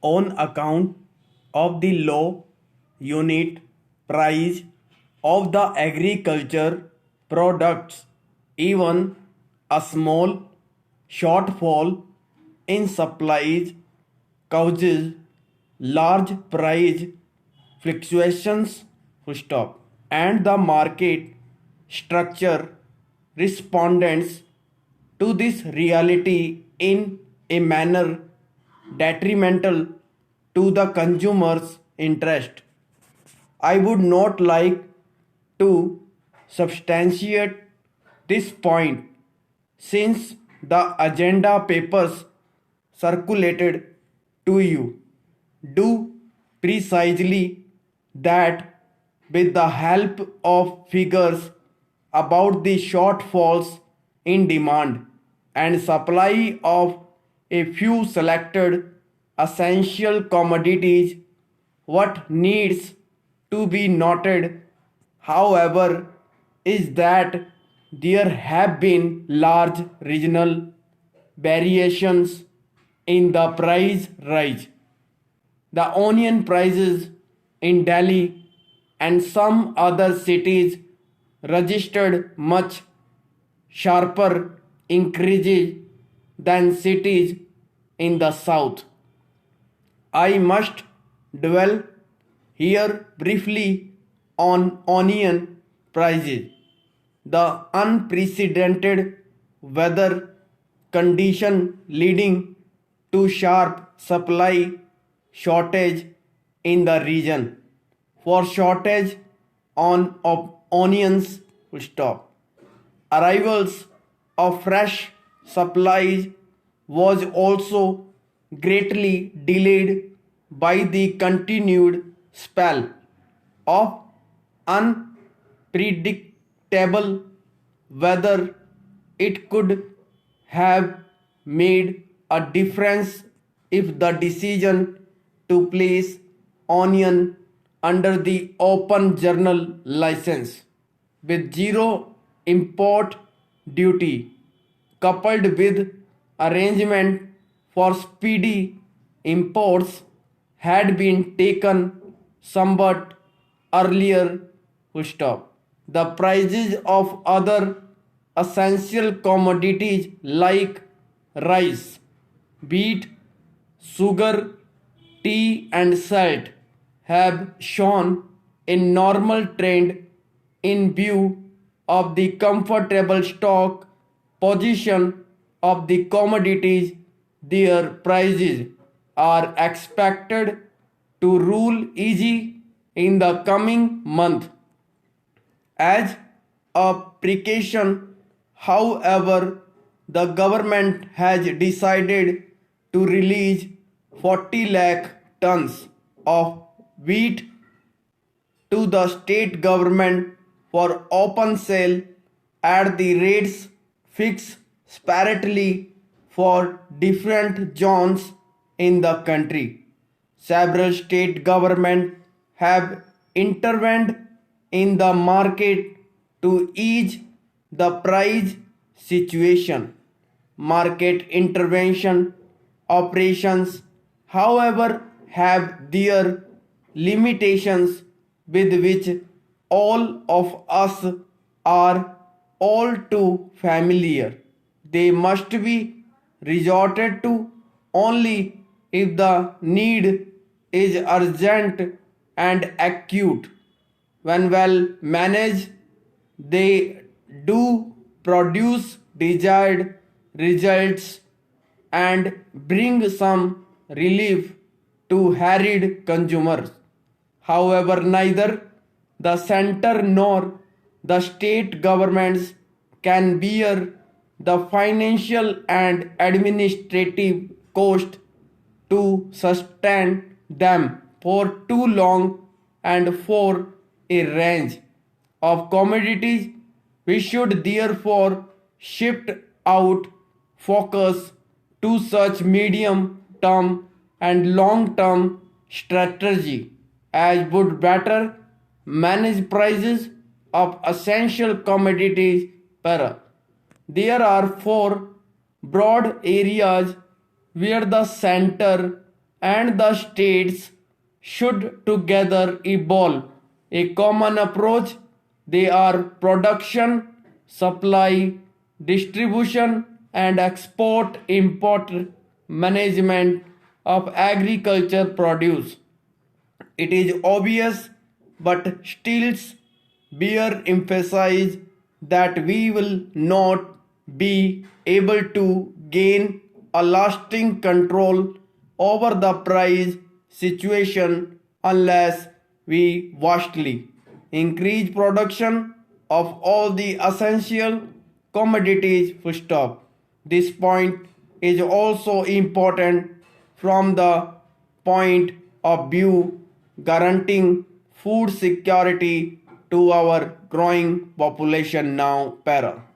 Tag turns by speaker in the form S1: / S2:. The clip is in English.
S1: on account of the low unit price of the agriculture products. Even a small shortfall in supplies causes large price fluctuations. Full stop. And the market structure responds to this reality in a manner detrimental to the consumer's interest. I would not like to substantiate this point since the agenda papers circulated to you do precisely that with the help of figures about the shortfalls in demand and supply of a few selected essential commodities. What needs to be noted, however, is that there have been large regional variations in the price rise. The onion prices in Delhi and some other cities registered much sharper increases than cities in the south. I must dwell here briefly on onion prices. The unprecedented weather condition leading to sharp supply shortage in the region. For shortage on of onions, full stop. Arrivals of fresh supplies was also greatly delayed by the continued spell of unpredictable weather. It could have made a difference if the decision to place onion under the open journal license with zero import duty coupled with arrangement for speedy imports had been taken somewhat earlier. Full stop. The prices of other essential commodities like rice, wheat, sugar, tea and salt have shown a normal trend in view of the comfortable stock position of the commodities. Their prices are expected to rule easy in the coming month. As a precaution, however, the government has decided to release 40 lakh tons of wheat to the state government for open sale at the rates fixed separately for different zones in the country. Several state governments have intervened in the market to ease the price situation. Market intervention operations, however, have their limitations with which all of us are all too familiar. They must be resorted to only if the need is urgent and acute. When well managed, they do produce desired results and bring some relief to harried consumers. However, neither the center nor the state governments can bear the financial and administrative cost to sustain them for too long, and for a range of commodities we should therefore shift out focus to such medium term and long term strategy as would better manage prices of essential commodities. Para. There are four broad areas where the center and the states should together evolve a common approach. They are production, supply, distribution, and export import management of agriculture produce. It is obvious but still bear emphasize that we will not be able to gain a lasting control over the price situation unless we vastly increase production of all the essential commodities. Full stop. This point is also important from the point of view guaranteeing food security to our growing population now. Para.